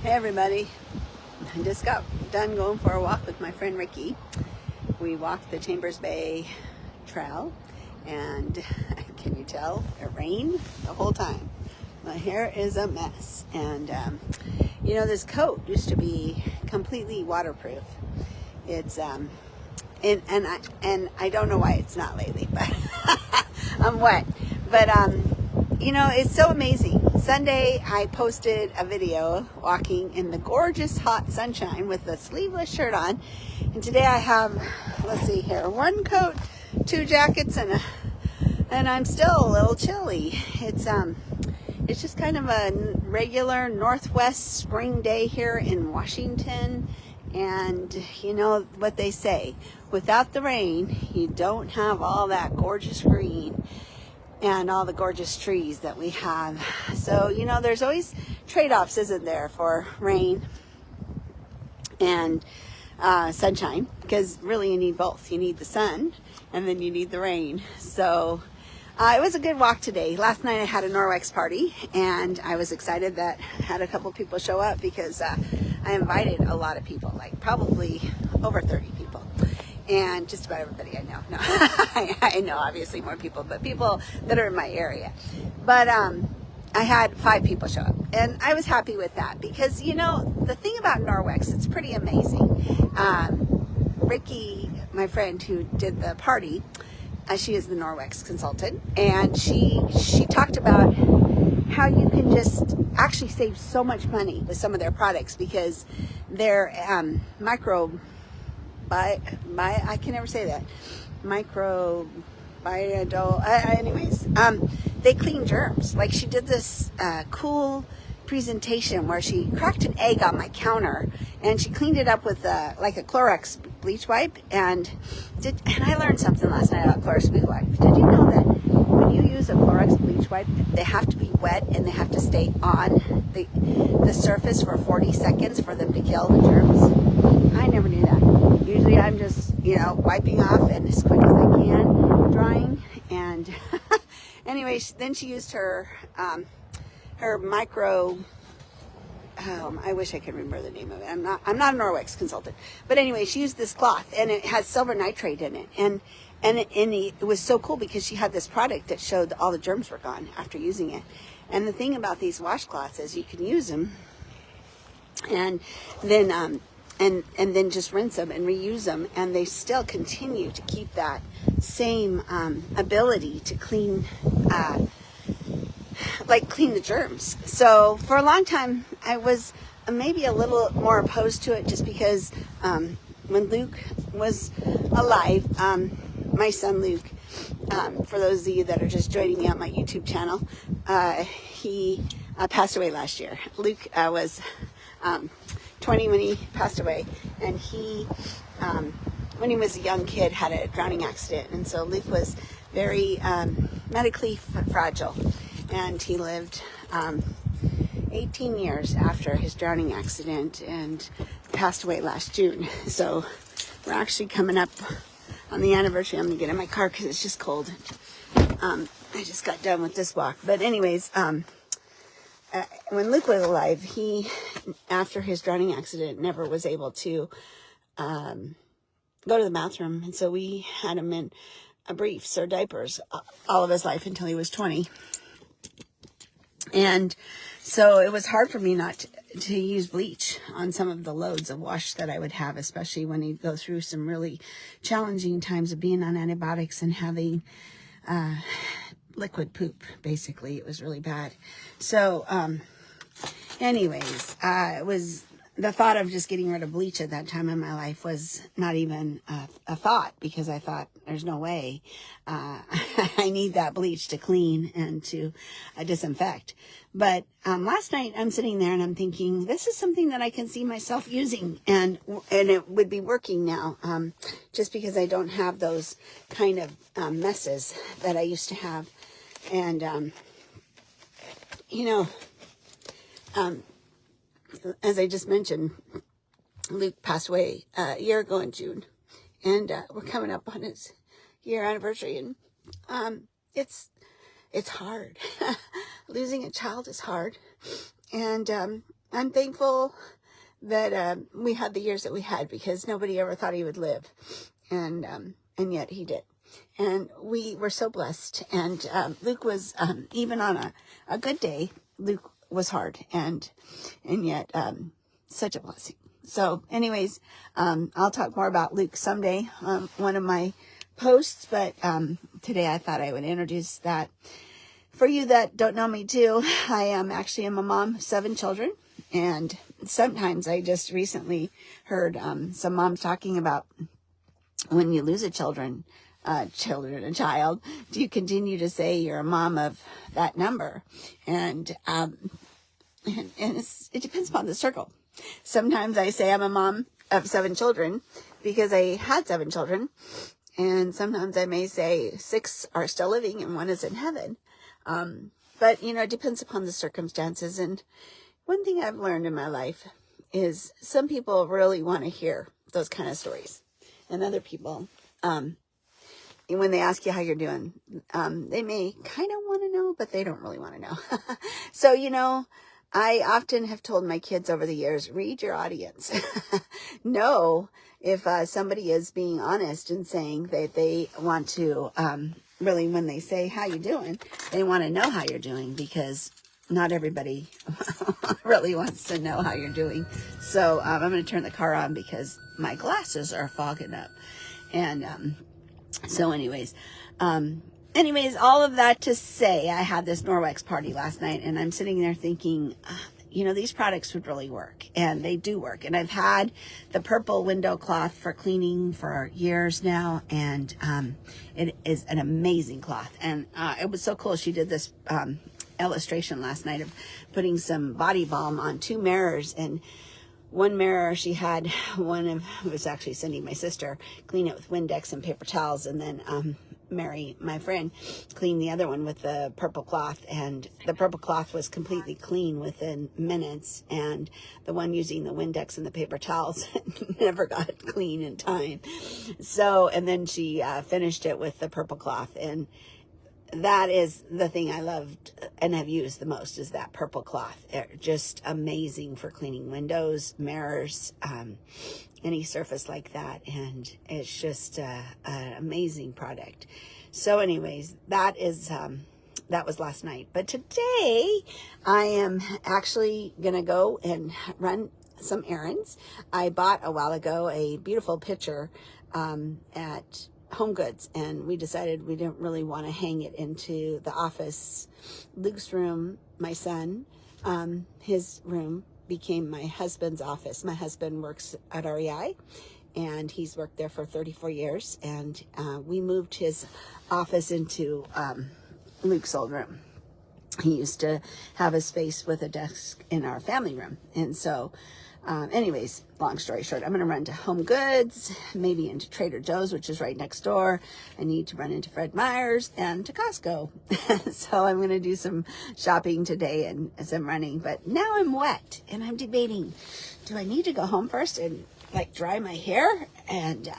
Hey everybody, I just got done going for a walk with my friend Ricky. We walked the Chambers Bay Trail, and can you tell, it rained the whole time. My hair is a mess, and this coat used to be completely waterproof. It's and I don't know why it's not lately, but I'm wet. But it's so amazing. Sunday I posted a video walking in the gorgeous hot sunshine with a sleeveless shirt on, and today I have, let's see here, one coat, two jackets, and I'm still a little chilly. It's just kind of a regular northwest spring day here in Washington. And you know what they say, without the rain, you don't have all that gorgeous green and all the gorgeous trees that we have. So, there's always trade-offs, isn't there, for rain and sunshine, because really you need both. You need the sun and then you need the rain. So it was a good walk today. Last night I had a Norwex party, and I was excited that I had a couple people show up because I invited a lot of people, like probably over 30 people. And just about everybody I know. No, I know obviously more people, but people that are in my area. But I had 5 people show up, and I was happy with that because, the thing about Norwex, it's pretty amazing. Ricky, my friend who did the party, she is the Norwex consultant, and she talked about how you can just actually save so much money with some of their products because they're I can never say that. They clean germs. Like, she did this cool presentation where she cracked an egg on my counter, and she cleaned it up with like a Clorox bleach wipe. And I learned something last night about Clorox bleach wipe. Did you know that when you use a Clorox bleach wipe, they have to be wet and they have to stay on the surface for 40 seconds for them to kill the germs? I never knew that. Usually I'm just, wiping off and as quick as I can, drying. And anyway, then she used her micro, I wish I could remember the name of it. I'm not a Norwex consultant. But anyway, she used this cloth, and it has silver nitrate in it. And it was so cool because she had this product that showed all the germs were gone after using it. And the thing about these washcloths is you can use them and then and then just rinse them and reuse them, and they still continue to keep that same ability to clean the germs. So for a long time I was maybe a little more opposed to it, just because when Luke was alive, my son Luke, for those of you that are just joining me on my YouTube channel, he passed away last year. Luke was 20 when he passed away, and he when he was a young kid had a drowning accident, and so Luke was very medically fragile, and he lived 18 years after his drowning accident and passed away last June. So we're actually coming up on the anniversary. I'm gonna get in my car because it's just cold. I just got done with this walk, but anyways, when Luke was alive, he, after his drowning accident, never was able to go to the bathroom. And so we had him in briefs or diapers all of his life until he was 20. And so it was hard for me not to use bleach on some of the loads of wash that I would have, especially when he'd go through some really challenging times of being on antibiotics and having liquid poop. Basically, it was really bad. So anyways, it was the thought of just getting rid of bleach at that time in my life was not even a thought, because I thought, there's no way. I need that bleach to clean and to disinfect. But last night I'm sitting there and I'm thinking, this is something that I can see myself using, and it would be working now, just because I don't have those kind of messes that I used to have. And as I just mentioned, Luke passed away a year ago in June, and we're coming up on his year anniversary, and it's hard. Losing a child is hard, and I'm thankful that we had the years that we had, because nobody ever thought he would live, and yet he did, and we were so blessed. And Luke was even on a good day, Luke was hard, and yet such a blessing. So, anyways, I'll talk more about Luke someday on one of my posts, but today I thought I would introduce that. For you that don't know me too, I am actually a mom of 7 children, and sometimes I just recently heard some moms talking about when you lose a child, do you continue to say you're a mom of that number? And it depends upon the circle. Sometimes I say I'm a mom of 7 children because I had 7 children, and sometimes I may say 6 are still living and 1 is in heaven. But, it depends upon the circumstances. And one thing I've learned in my life is some people really want to hear those kind of stories. And other people, when they ask you how you're doing, they may kind of want to know, but they don't really want to know. So, I often have told my kids over the years, read your audience. Know if somebody is being honest and saying that they want to, really, when they say, how you doing, they want to know how you're doing, because not everybody really wants to know how you're doing. So I'm going to turn the car on because my glasses are fogging up. And so anyways, all of that to say, I had this Norwex party last night, and I'm sitting there thinking, these products would really work, and they do work. And I've had the purple window cloth for cleaning for years now, and it is an amazing cloth. And it was so cool. She did this illustration last night of putting some body balm on 2 mirrors, and one mirror she had was actually Cindy, my sister, clean it with Windex and paper towels, and then Mary, my friend, cleaned the other one with the purple cloth, and the purple cloth was completely clean within minutes, and the one using the Windex and the paper towels never got clean in time. So, and then she finished it with the purple cloth, and that is the thing I loved and have used the most, is that purple cloth. Just amazing for cleaning windows, mirrors, any surface like that. And it's just an amazing product. So anyways, that was last night. But today I am actually going to go and run some errands. I bought a while ago a beautiful picture at Home Goods, and we decided we didn't really want to hang it into the office. Luke's room, my son, his room became my husband's office. My husband works at REI, and he's worked there for 34 years, and we moved his office into Luke's old room. He used to have a space with a desk in our family room, and so anyways, long story short, I'm going to run to Home Goods, maybe into Trader Joe's, which is right next door. I need to run into Fred Meyer's and to Costco. So I'm going to do some shopping today and some running. But now I'm wet, and I'm debating, do I need to go home first and dry my hair and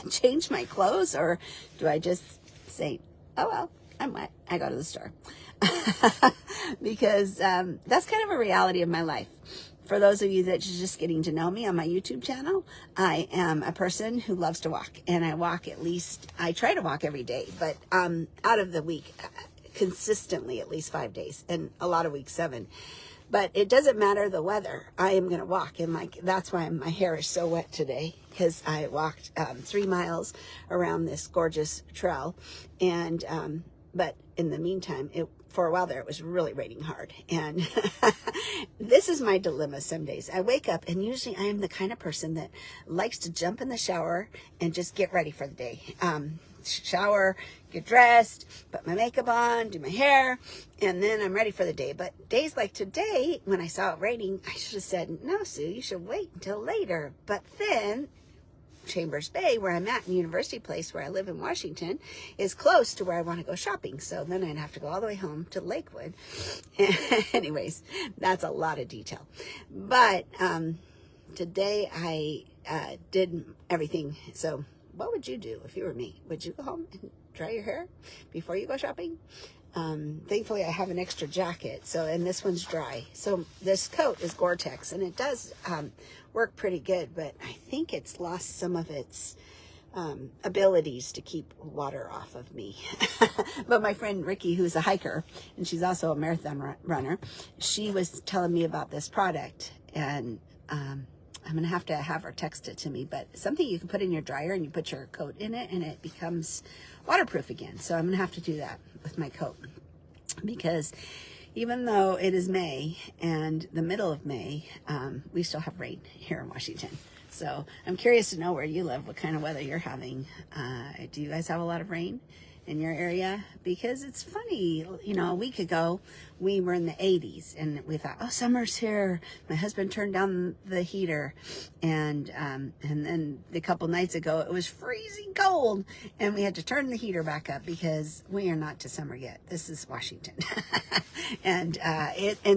change my clothes, or do I just say, oh well, I'm wet, I go to the store? Because that's kind of a reality of my life. For those of you that are just getting to know me on my YouTube channel, I am a person who loves to walk, and I try to walk every day, but out of the week, consistently at least 5 days, and a lot of weeks 7. But it doesn't matter the weather. I am going to walk, and that's why my hair is so wet today, because I walked 3 miles around this gorgeous trail, and but in the meantime, for a while there, it was really raining hard. And this is my dilemma some days. I wake up, and usually I am the kind of person that likes to jump in the shower and just get ready for the day. Shower, get dressed, put my makeup on, do my hair, and then I'm ready for the day. But days like today, when I saw it raining, I should have said, no, Sue, you should wait until later. But then Chambers Bay, where I'm at in University Place, where I live in Washington, is close to where I want to go shopping. So then I'd have to go all the way home to Lakewood. Anyways, that's a lot of detail. But today I did everything. So what would you do if you were me? Would you go home and dry your hair before you go shopping? Thankfully, I have an extra jacket, and this one's dry. So this coat is Gore-Tex, and it does work pretty good, but I think it's lost some of its abilities to keep water off of me. But my friend Ricky, who's a hiker, and she's also a marathon runner, she was telling me about this product, and I'm going to have her text it to me, but something you can put in your dryer and you put your coat in it and it becomes waterproof again. So I'm going to have to do that with my coat, because even though it is May and the middle of May, we still have rain here in Washington. So I'm curious to know where you live, what kind of weather you're having. Do you guys have a lot of rain in your area? Because it's funny, a week ago we were in the 80s and we thought, oh, summer's here. My husband turned down the heater, and then a couple nights ago it was freezing cold and we had to turn the heater back up because we are not to summer yet. This is Washington. And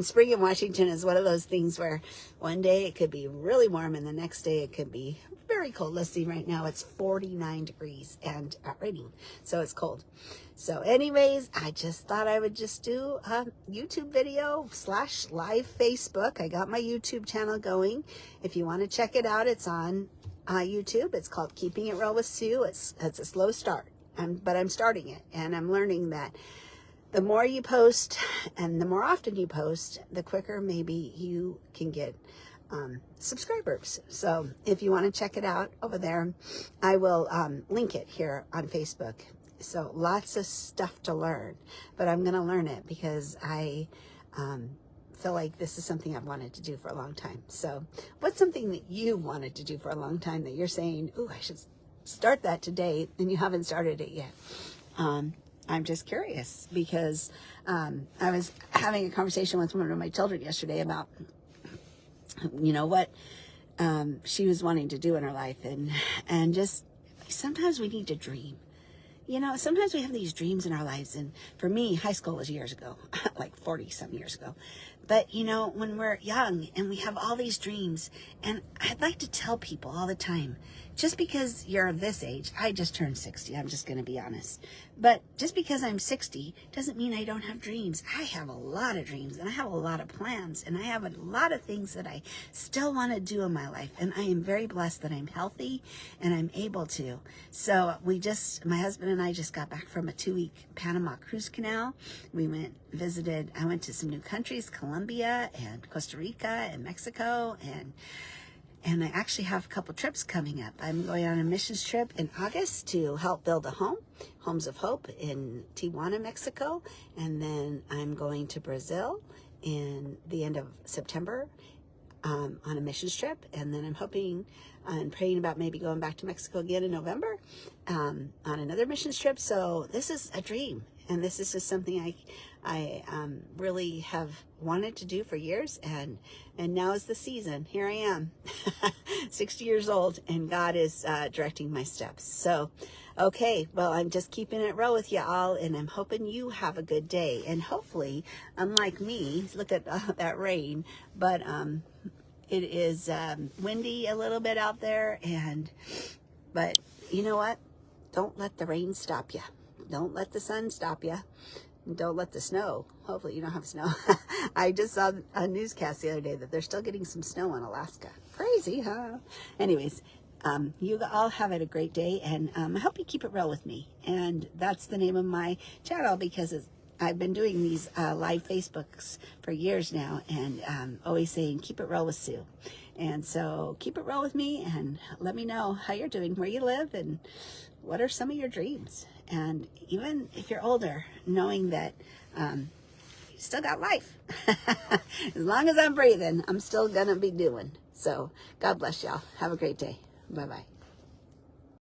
spring in Washington is one of those things where one day it could be really warm and the next day it could be very cold. Let's see, right now it's 49 degrees and raining, so it's cold. So anyways, I just thought I would just do a YouTube video / live Facebook. I got my YouTube channel going. If you want to check it out, it's on YouTube. It's called Keeping It Real with Sue. It's a slow start, but I'm starting it, and I'm learning that the more you post and the more often you post, the quicker maybe you can get subscribers. So if you want to check it out over there, I will link it here on Facebook. So lots of stuff to learn, but I'm going to learn it because I feel like this is something I've wanted to do for a long time. So what's something that you wanted to do for a long time that you're saying, ooh, I should start that today, and you haven't started it yet? I'm just curious because I was having a conversation with one of my children yesterday about, what she was wanting to do in her life, and just sometimes we need to dream. Sometimes we have these dreams in our lives, and for me, high school was years ago, like 40-some years ago. But, when we're young and we have all these dreams, and I'd like to tell people all the time, just because you're this age, I just turned 60, I'm just going to be honest. But just because I'm 60 doesn't mean I don't have dreams. I have a lot of dreams, and I have a lot of plans, and I have a lot of things that I still want to do in my life. And I am very blessed that I'm healthy and I'm able to. So my husband and I just got back from a 2-week Panama cruise canal. I went to some new countries, Colombia and Costa Rica and Mexico, and I actually have a couple trips coming up. I'm going on a missions trip in August to help build a Homes of Hope in Tijuana, Mexico. And then I'm going to Brazil in the end of September on a missions trip. And then I'm hoping and praying about maybe going back to Mexico again in November on another missions trip. So this is a dream. And this is just something I really have wanted to do for years, and now is the season. Here I am, 60 years old, and God is directing my steps. So, okay, well, I'm just keeping it real with you all, and I'm hoping you have a good day. And hopefully, unlike me, look at that rain, but it is windy a little bit out there, but you know what? Don't let the rain stop you. Don't let the sun stop you. Don't let the snow. Hopefully you don't have snow. I just saw a newscast the other day that they're still getting some snow in Alaska. Crazy, huh? Anyways, you all have a great day, and I hope you keep it real with me. And that's the name of my channel, because I've been doing these live Facebooks for years now, and always saying, keep it real with Sue. And so keep it real with me, and let me know how you're doing, where you live, and what are some of your dreams. And even if you're older, knowing that you still got life. As long as I'm breathing, I'm still going to be doing. So God bless y'all. Have a great day. Bye-bye.